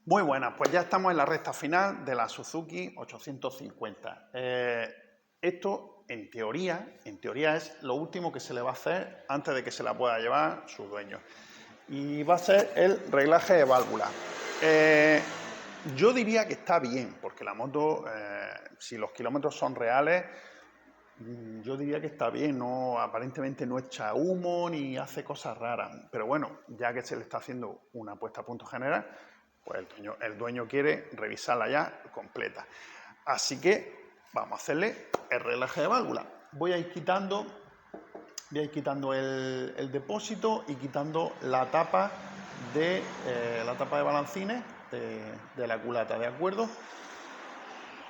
Muy buenas, pues ya estamos en la recta final de la Suzuki 850. Esto, en teoría es lo último que se le va a hacer antes de que se la pueda llevar su dueño. Y va a ser el reglaje de válvula. Yo diría que está bien, porque la moto, si los kilómetros son reales, yo diría que está bien, no, aparentemente no echa humo ni hace cosas raras. Pero bueno, ya que se le está haciendo una puesta a punto general, pues el dueño quiere revisarla ya completa. Así que vamos a hacerle el reglaje de válvula. Voy a ir quitando el depósito y quitando la tapa de balancines de la culata, ¿de acuerdo?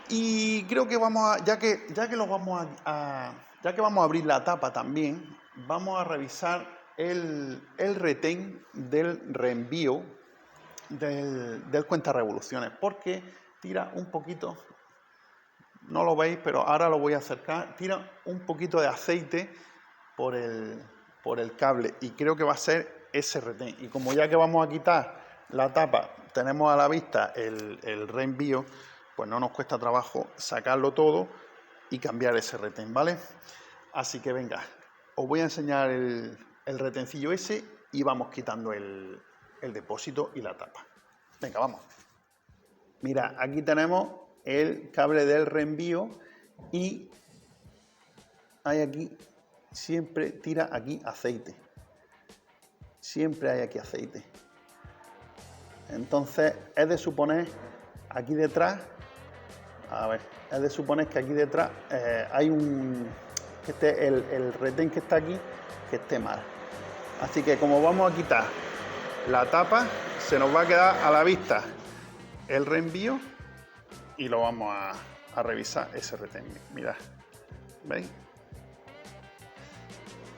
Y creo que vamos a, ya que vamos a abrir la tapa también, vamos a revisar el retén del reenvío del cuentarevoluciones, porque tira un poquito, no lo veis, pero ahora lo voy a acercar, tira un poquito de aceite por el cable y creo que va a ser ese retén. Y como ya que vamos a quitar la tapa, tenemos a la vista el reenvío, pues no nos cuesta trabajo sacarlo todo y cambiar ese retén, ¿vale? Así que venga, os voy a enseñar el retencillo ese y vamos quitando el depósito y la tapa. Venga, vamos. Mira, aquí tenemos el cable del reenvío y hay aquí, siempre tira aquí aceite. Siempre hay aquí aceite. Entonces, es de suponer aquí detrás, es de suponer que aquí detrás hay el retén que está aquí, que esté mal. Así que como vamos a quitar la tapa, se nos va a quedar a la vista el reenvío y lo vamos a revisar ese retén. Mirad, ¿veis?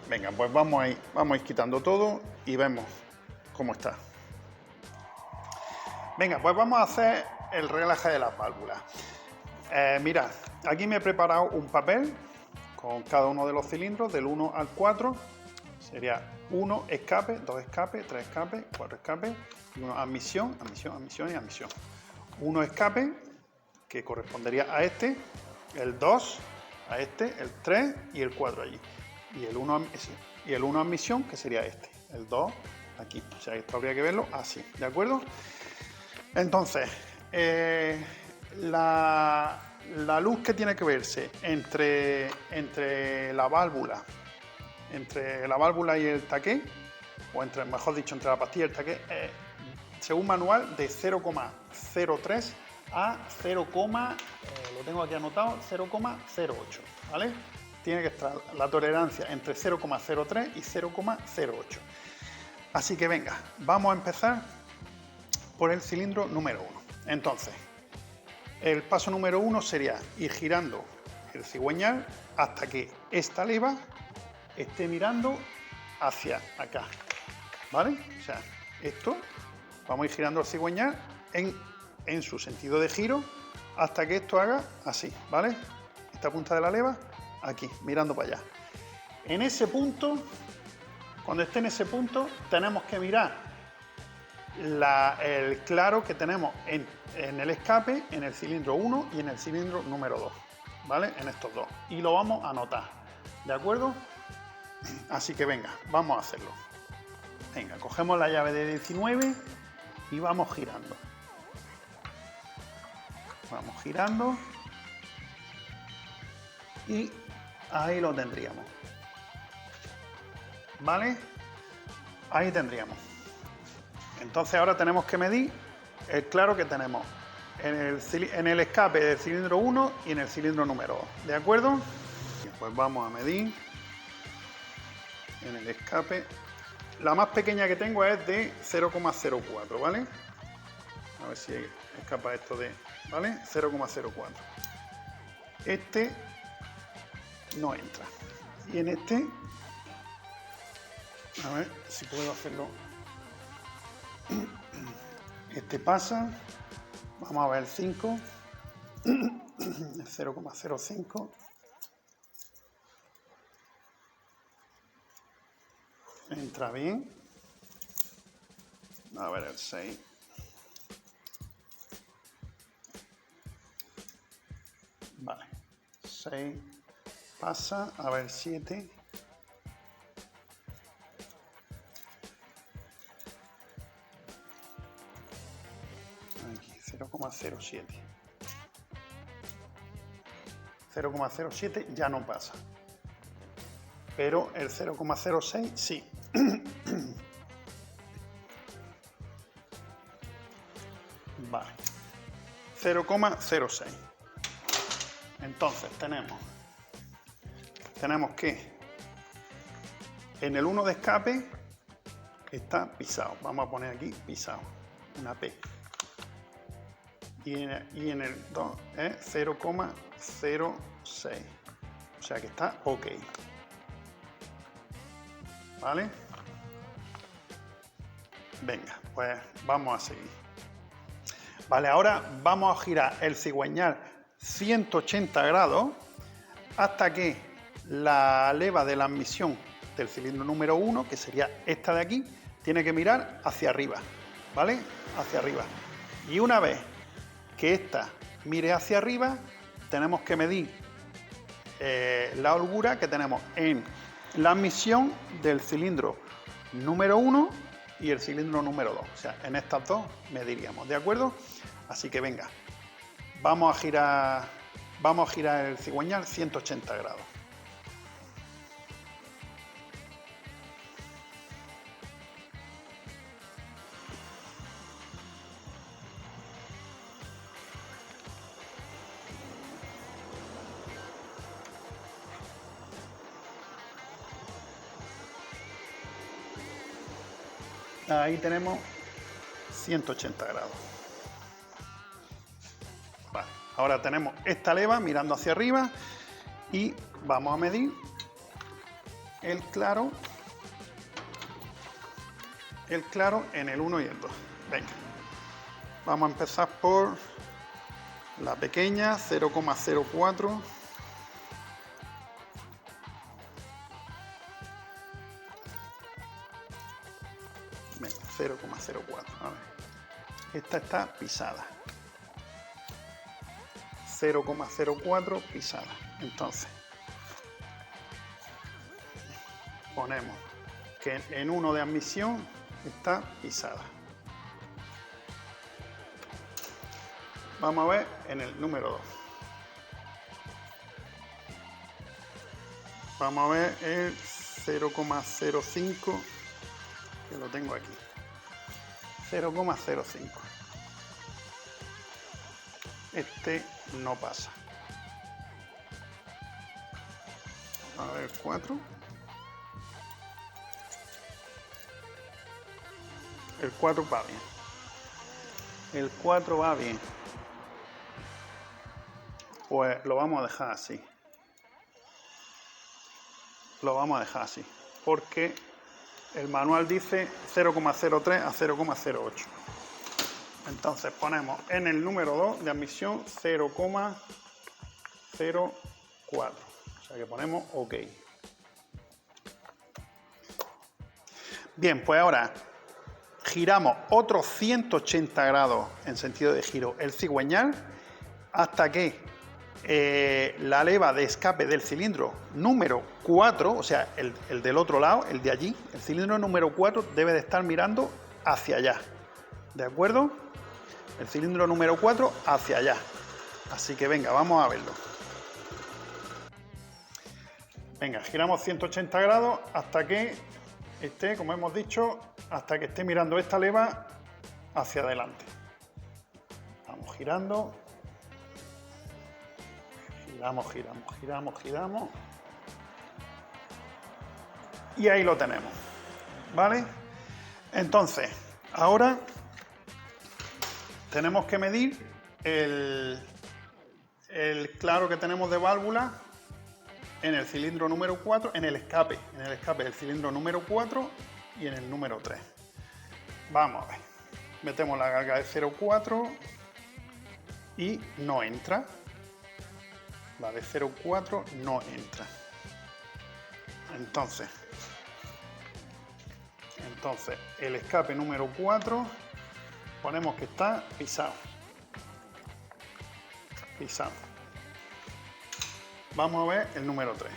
Venga, pues vamos a ir quitando todo y vemos cómo está. Venga, pues vamos a hacer el reglaje de las válvulas. Mirad, aquí me he preparado un papel con cada uno de los cilindros, del 1 al 4. Sería 1 escape, 2 escape, 3 escape, 4 escape, y 1 admisión, admisión y admisión. 1 escape, que correspondería a este, el 2 a este, el 3 y el 4 allí. Y el 1 admisión, que sería este, el 2 aquí. O sea, esto habría que verlo así, ¿de acuerdo? Entonces, la luz que tiene que verse entre la válvula y el taqué, o mejor dicho, entre la pastilla y el taqué, según manual, de 0,03 a 0, lo tengo aquí anotado, 0,08, ¿vale? Tiene que estar la tolerancia entre 0,03 y 0,08. Así que venga, vamos a empezar por el cilindro número 1. Entonces, el paso número 1 sería ir girando el cigüeñal hasta que esta leva esté mirando hacia acá, ¿vale? O sea, esto, vamos a ir girando el cigüeñal en su sentido de giro hasta que esto haga así, ¿vale? Esta punta de la leva aquí, mirando para allá. En ese punto, cuando esté en ese punto, tenemos que mirar el claro que tenemos en el escape, en el cilindro 1 y en el cilindro número 2, ¿vale? En estos dos. Y lo vamos a anotar, ¿de acuerdo? Así que venga, vamos a hacerlo. Venga, cogemos la llave de 19 y vamos girando. Vamos girando. Y ahí lo tendríamos. ¿Vale? Ahí tendríamos. Entonces ahora tenemos que medir el claro que tenemos en el escape del cilindro 1 y en el cilindro número 2. ¿De acuerdo? Pues vamos a medir en el escape. La más pequeña que tengo es de 0,04, ¿vale? A ver si escapa esto de... ¿Vale? 0,04. Este no entra. Y en este... A ver si puedo hacerlo. Este pasa. Vamos a ver el 5. El 0,05. Entra bien. A ver el 6. Vale, 6 pasa, a ver, 7. Aquí, 0,07. 0,07 ya no pasa. Pero el 0,06 sí. Vale. 0,06. Entonces tenemos que en el 1 de escape está pisado. Vamos a poner aquí pisado, una P. Y en el 2 es 0,06. O sea que está ok. ¿Vale? Venga, pues vamos a seguir. Vale, ahora vamos a girar el cigüeñal 180 grados hasta que la leva de la admisión del cilindro número 1, que sería esta de aquí, tiene que mirar hacia arriba, ¿vale? Hacia arriba. Y una vez que esta mire hacia arriba, tenemos que medir la holgura que tenemos en la admisión del cilindro número 1 y el cilindro número 2. O sea, en estas dos mediríamos, ¿de acuerdo? Así que venga, vamos a girar el cigüeñal 180 grados. Ahí tenemos 180 grados. Vale, ahora tenemos esta leva mirando hacia arriba y vamos a medir el claro en el 1 y el 2. Venga, vamos a empezar por la pequeña, 0,04. Venga, 0,04. A ver. Esta está pisada. 0,04 pisada. Entonces, ponemos que en 1 de admisión está pisada. Vamos a ver en el número 2. Vamos a ver el 0,05, que lo tengo aquí. 0,05. Este no pasa. A ver, 4. El 4 va bien. El 4 va bien. Pues lo vamos a dejar así. Lo vamos a dejar así. Porque el manual dice 0,03 a 0,08. Entonces ponemos en el número 2 de admisión 0,04. O sea que ponemos OK. Bien, pues ahora giramos otros 180 grados en sentido de giro el cigüeñal hasta que la leva de escape del cilindro número 4, o sea, el del otro lado, el de allí, el cilindro número 4 debe de estar mirando hacia allá. ¿De acuerdo? El cilindro número 4 hacia allá. Así que venga, vamos a verlo. Venga, giramos 180 grados hasta que esté, como hemos dicho, hasta que esté mirando esta leva hacia adelante. Vamos girando. Giramos. Y ahí lo tenemos. ¿Vale? Entonces, ahora tenemos que medir el claro que tenemos de válvula en el cilindro número 4, en el escape del cilindro número 4 y en el número 3. Vamos a ver. Metemos la carga de 0,4 y no entra. La de 0,4 no entra. Entonces, el escape número 4 ponemos que está pisado. vamos a ver el número 3.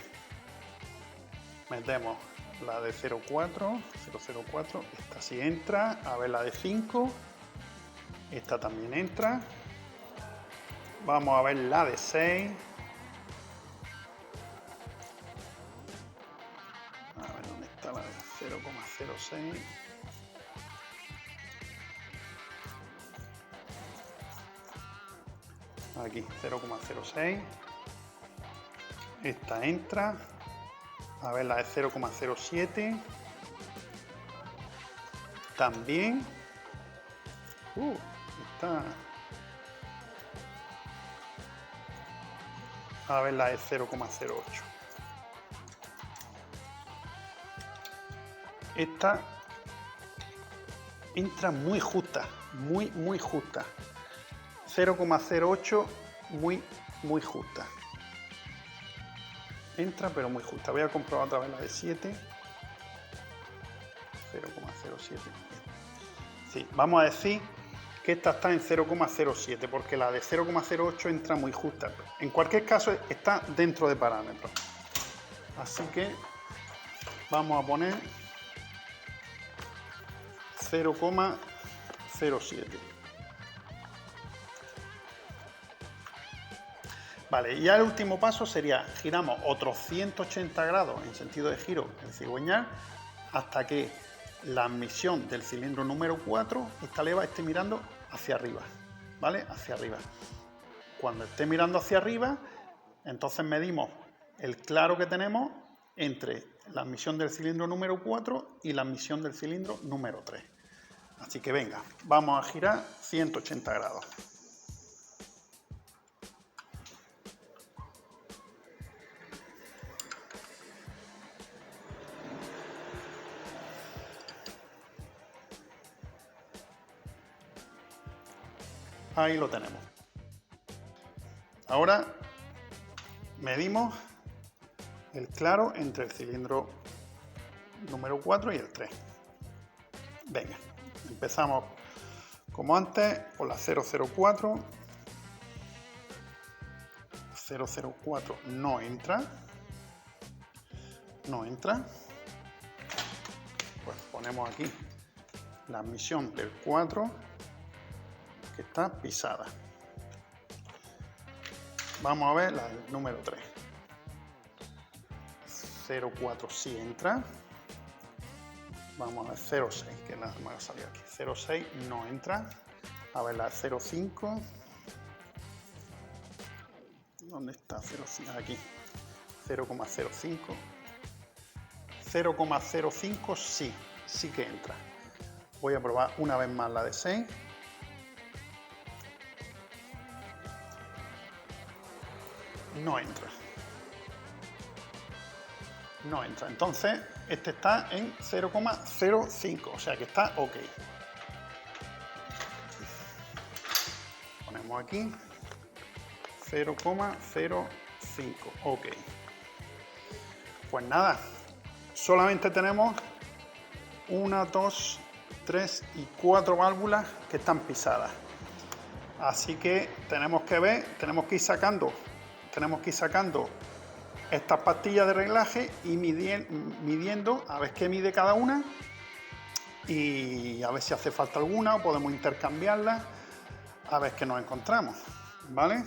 Metemos la de 0,4, esta sí entra. A ver la de 5, esta también entra. Vamos a ver la de 6. A ver dónde está la de 0,06. Aquí, 0,06. Esta entra. A ver la de 0,07. También. Está. A ver la de 0,08. Esta entra muy justa, muy justa. 0,08 muy justa. Entra pero muy justa. Voy a comprobar otra vez la de 7. 0,07. Sí, vamos a decir que esta está en 0,07 porque la de 0,08 entra muy justa. En cualquier caso está dentro de parámetros. Así que vamos a poner 0,07. Vale, y ya el último paso sería giramos otros 180 grados en sentido de giro el cigüeñal hasta que la admisión del cilindro número 4, esta leva esté mirando hacia arriba, ¿vale? Hacia arriba. Cuando esté mirando hacia arriba, entonces medimos el claro que tenemos entre la admisión del cilindro número 4 y la admisión del cilindro número 3. Así que venga, vamos a girar 180 grados. Ahí lo tenemos. Ahora medimos el claro entre el cilindro número 4 y el 3. Venga, empezamos como antes por la 004. 004 no entra. Pues ponemos aquí la admisión del 4 que está pisada. Vamos a ver la del número 3. 0,4 sí entra. Vamos a ver 0,6, que nada más ha salido aquí. 0,6 no entra. A ver la 0,5. ¿Dónde está 0,5? Aquí. 0,05. 0,05 sí que entra. Voy a probar una vez más la de 6. No entra. Entonces, este está en 0,05, o sea que está ok. Ponemos aquí 0,05, ok. Pues nada, solamente tenemos 1, 2, 3 y 4 válvulas que están pisadas. Así que tenemos que ir sacando estas pastillas de reglaje y midiendo a ver qué mide cada una y a ver si hace falta alguna o podemos intercambiarlas a ver qué nos encontramos, ¿vale?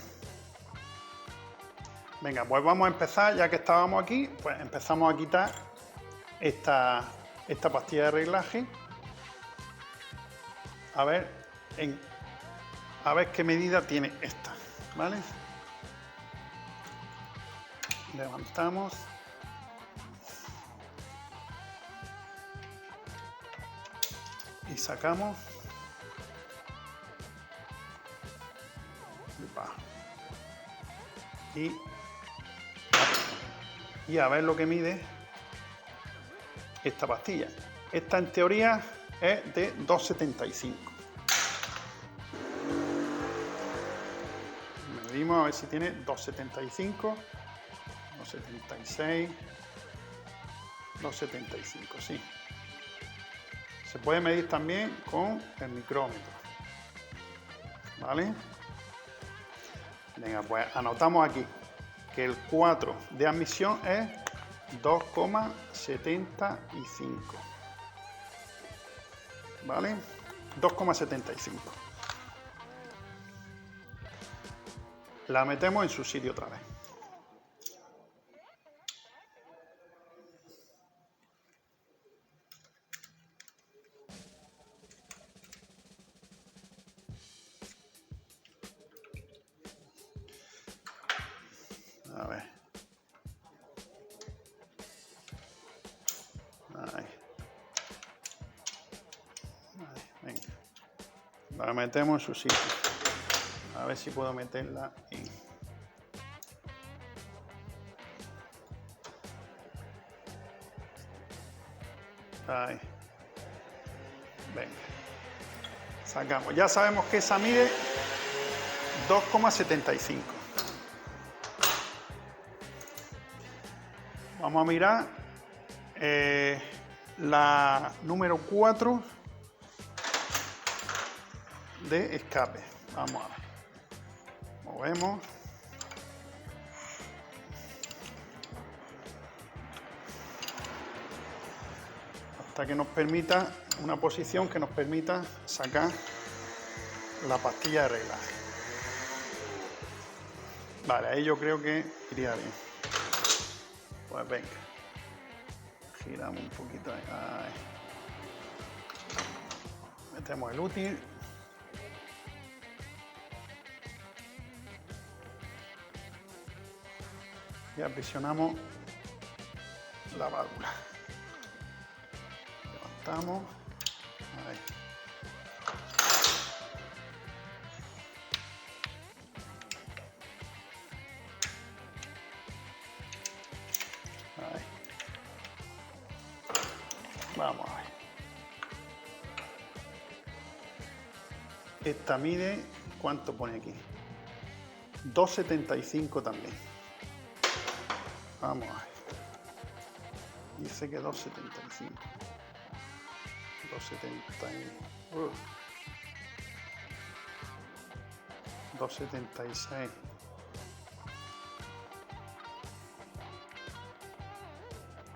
Venga, pues vamos a empezar, ya que estábamos aquí, pues empezamos a quitar esta pastilla de reglaje a ver qué medida tiene esta, ¿vale? Levantamos y sacamos y a ver lo que mide esta pastilla. Esta en teoría es de 2,75. Medimos a ver si tiene 2,75. 2,76, 2,75, sí. Se puede medir también con el micrómetro, ¿vale? Venga, pues anotamos aquí que el 4 de admisión es 2,75. ¿Vale? 2,75. La metemos en su sitio otra vez. A ver. Ahí. Ahí, venga. La metemos en su sitio. A ver si puedo meterla en... Ahí. Venga. Sacamos. Ya sabemos que esa mide 2,75. Vamos a mirar la número 4 de escape. Vamos a ver. Movemos. Hasta que nos permita una posición que nos permita sacar la pastilla de reglaje. Vale, ahí yo creo que iría bien. Pues venga. Giramos un poquito ahí. Ahí. Metemos el útil. Y aprisionamos la válvula. Levantamos. Ahí. Ahí. Vamos a ver. Esta mide, ¿cuánto pone aquí? 2,75 también. Vamos a ver. Dice que 2,75. 2,76.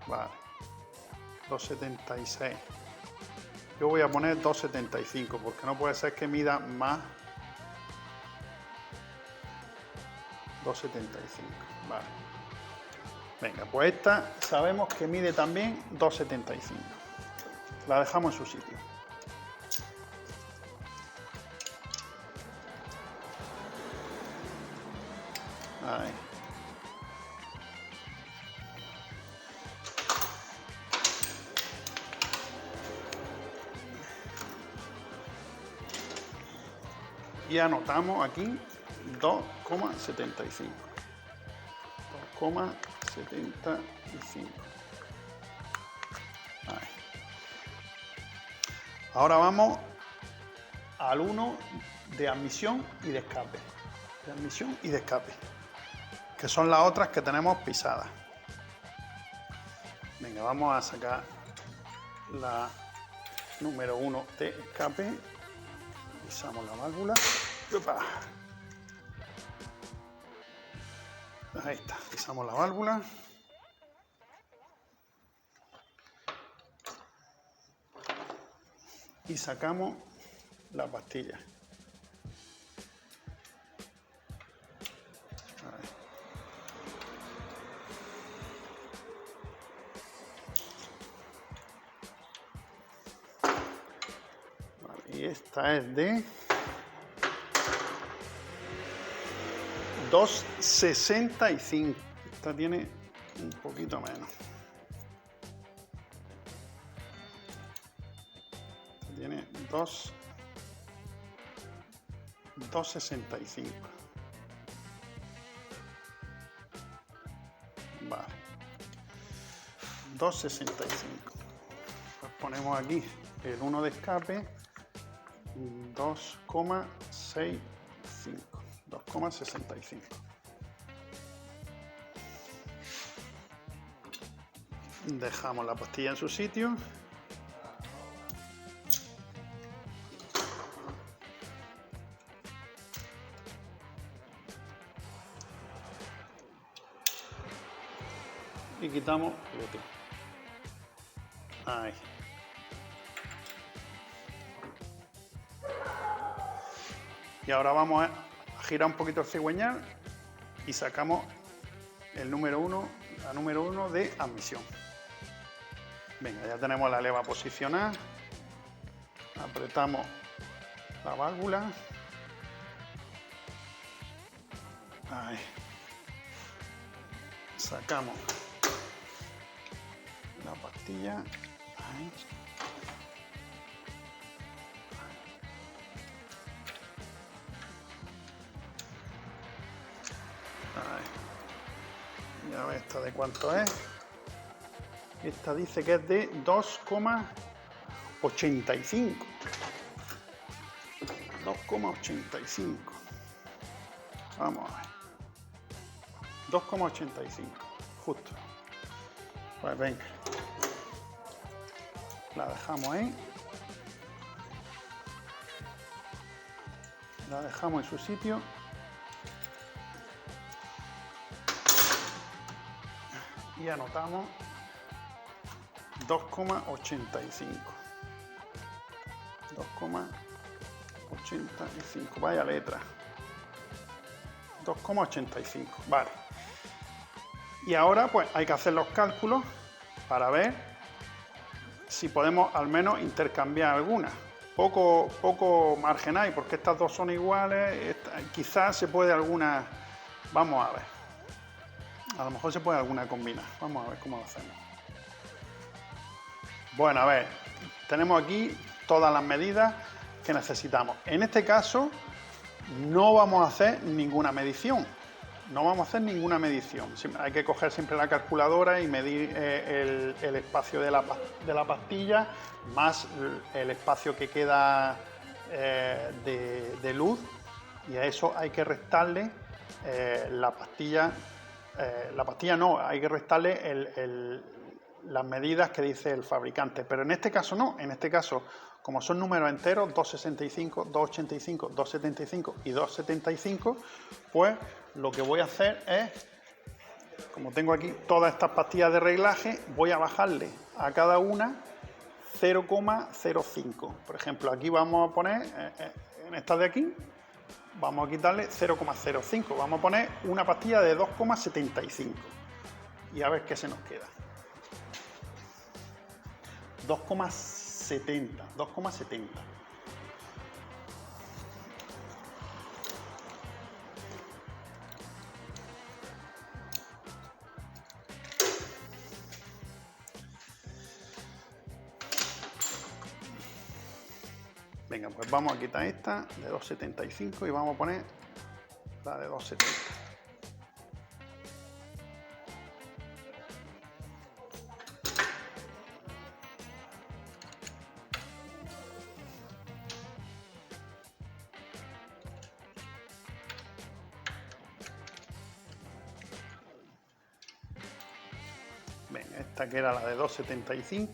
Vale. 2,76. Yo voy a poner 2,75 porque no puede ser que mida más. 2,75. Vale. Venga, pues esta sabemos que mide también 2,75. La dejamos en su sitio. Ahí. Y anotamos aquí 2,75. 2,75. Ahora vamos al 1 de admisión y de escape. De admisión y de escape. Que son las otras que tenemos pisadas. Venga, vamos a sacar la número 1 de escape. Pisamos la válvula. ¡Opa! Ahí está, pisamos la válvula. Y sacamos la pastilla. Vale, y esta es de 2,65. Esta tiene un poquito menos. Esta tiene 2,65. Vale. 2,65. Pues ponemos aquí el 1 de escape. 2,65. 2,65. Dejamos la pastilla en su sitio. y quitamos glúteo. Ahí. Y ahora vamos a girar un poquito el cigüeñal y sacamos el número 1, la número 1 de admisión. Venga, ya tenemos la leva posicionada. Apretamos la válvula. Ahí. Sacamos la pastilla. Ahí. Ahí. Ya ves esta de cuánto es. Esta dice que es de 2,85. 2,85. Vamos a ver. 2,85. Justo. Pues venga. La dejamos ahí. La dejamos en su sitio. Y anotamos 2,85. 2,85. Vaya letra. 2,85. Vale. Y ahora pues hay que hacer los cálculos para ver si podemos al menos intercambiar algunas. Poco margen hay, porque estas dos son iguales. Quizás se puede alguna. Vamos a ver. A lo mejor se puede alguna combinar. Vamos a ver cómo lo hacemos. Bueno, a ver. Tenemos aquí todas las medidas que necesitamos. En este caso no vamos a hacer ninguna medición. No vamos a hacer ninguna medición. Hay que coger siempre la calculadora y medir el espacio de la pastilla más el espacio que queda de luz, y a eso hay que restarle la pastilla. La pastilla no, hay que restarle las medidas que dice el fabricante, pero en este caso no. En este caso, como son números enteros, 265, 285, 275 y 275, pues lo que voy a hacer es, como tengo aquí todas estas pastillas de reglaje, voy a bajarle a cada una 0,05. Por ejemplo, aquí vamos a poner, en esta de aquí, vamos a quitarle 0,05. Vamos a poner una pastilla de 2,75 y a ver qué se nos queda. 2,70. Venga, pues vamos a quitar esta de 2,75 y vamos a poner la de 2,70. Venga, esta que era la de 2,75.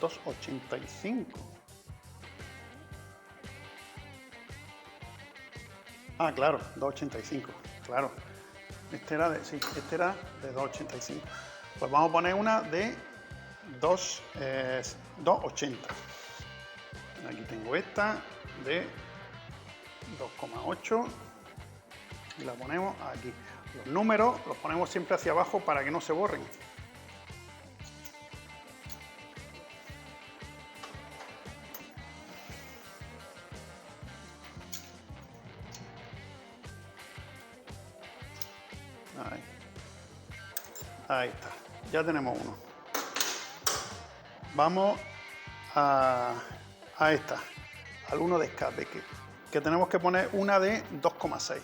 2,85. Ah, claro, 2,85. Claro. Este era de 2,85. Pues vamos a poner una de 2,80. Aquí tengo esta de 2,8 y la ponemos aquí. Los números los ponemos siempre hacia abajo para que no se borren. Ahí está, ya tenemos uno. Vamos a esta, al 1 de escape, que tenemos que poner una de 2,6.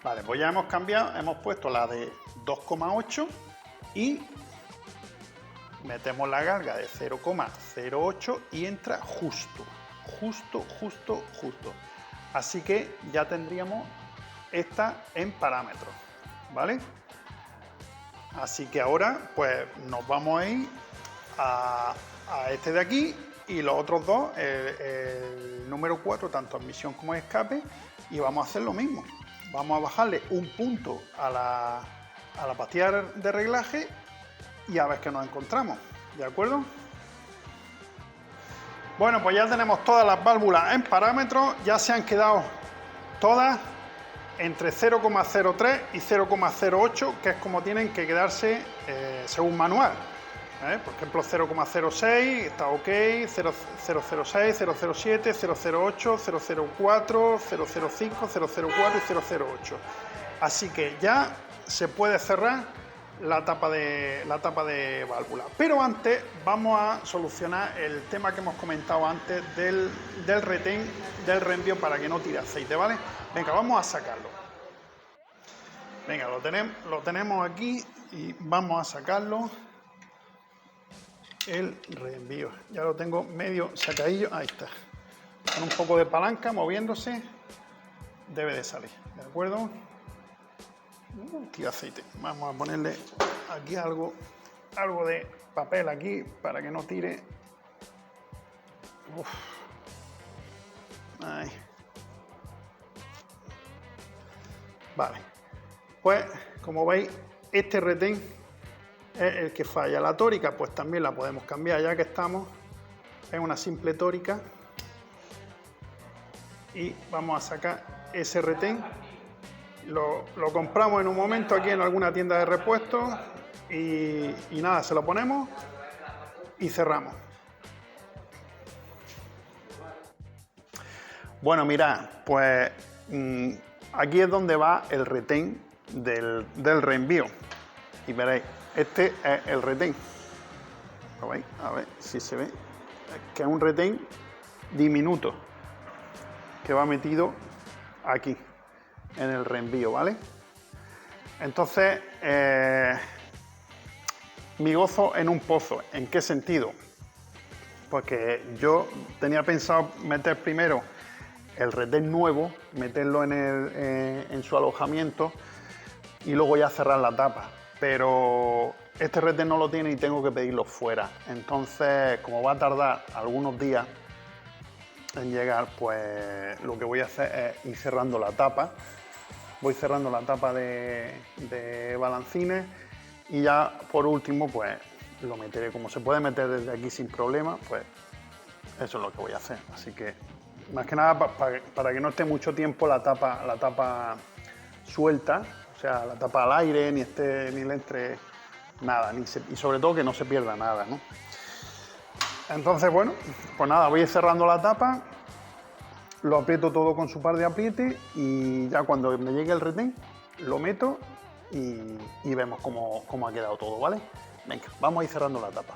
Vale, pues ya hemos cambiado, hemos puesto la de 2,8 y metemos la carga de 0,08 y entra justo. Así que ya tendríamos esta en parámetros, ¿vale? Así que ahora pues nos vamos a ir a este de aquí y los otros dos, el número 4, tanto admisión como escape, y vamos a hacer lo mismo. Vamos a bajarle un punto a la pastilla de reglaje y a ver qué nos encontramos, ¿de acuerdo? Bueno, pues ya tenemos todas las válvulas en parámetros, ya se han quedado todas entre 0,03 y 0,08, que es como tienen que quedarse según manual. Por ejemplo, 0,06 está ok, 0,006, 0,07, 0,08, 0,04, 0,05, 0,04 y 0,08. Así que ya se puede cerrar la tapa de válvula. Pero antes vamos a solucionar el tema que hemos comentado antes del retén del reenvío para que no tire aceite, ¿vale? Venga, vamos a sacarlo. Venga, lo tenemos aquí y vamos a sacarlo. El reenvío. Ya lo tengo medio sacadillo. Ahí está. Con un poco de palanca moviéndose debe de salir. ¿De acuerdo? Tira aceite. Vamos a ponerle aquí algo de papel aquí para que no tire. Uf. Ahí. Vale. Pues como veis, este retén es el que falla. La tórica pues también la podemos cambiar ya que estamos. Es una simple tórica. Y vamos a sacar ese retén. Lo compramos en un momento aquí en alguna tienda de repuestos y nada, se lo ponemos y cerramos. Bueno, mirad, pues aquí es donde va el retén del reenvío. Y veréis, este es el retén. ¿Lo veis? A ver si se ve. Que es un retén diminuto que va metido aquí en el reenvío, ¿vale? Entonces, mi gozo en un pozo. ¿En qué sentido? Pues que yo tenía pensado meter primero el retén nuevo, meterlo en su alojamiento y luego ya cerrar la tapa. Pero este retén no lo tiene y tengo que pedirlo fuera. Entonces, como va a tardar algunos días en llegar, pues lo que voy a hacer es ir cerrando la tapa. Voy cerrando la tapa de balancines y ya por último pues lo meteré. Como se puede meter desde aquí sin problema, pues eso es lo que voy a hacer. Así que más que nada para que no esté mucho tiempo la tapa suelta, o sea, la tapa al aire, ni le entre nada, y sobre todo que no se pierda nada, ¿no? Entonces, bueno, pues nada, voy a ir cerrando la tapa, lo aprieto todo con su par de apriete y ya cuando me llegue el retén lo meto y vemos cómo ha quedado todo, ¿vale? Venga, vamos a ir cerrando la tapa.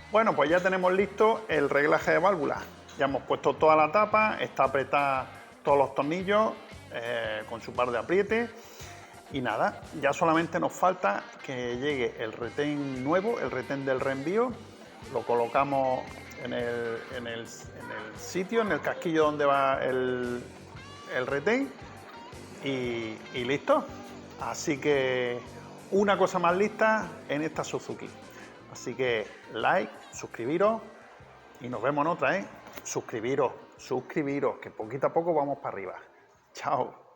Bueno, pues ya tenemos listo el reglaje de válvula. Ya hemos puesto toda la tapa, está apretada todos los tornillos con su par de apriete. Y nada, ya solamente nos falta que llegue el retén nuevo, el retén del reenvío. Lo colocamos en el sitio, en el casquillo donde va el retén y listo. Así que una cosa más lista en esta Suzuki. Así que like, suscribiros y nos vemos en otra, ¿eh? Suscribiros, que poquito a poco vamos para arriba. Chao.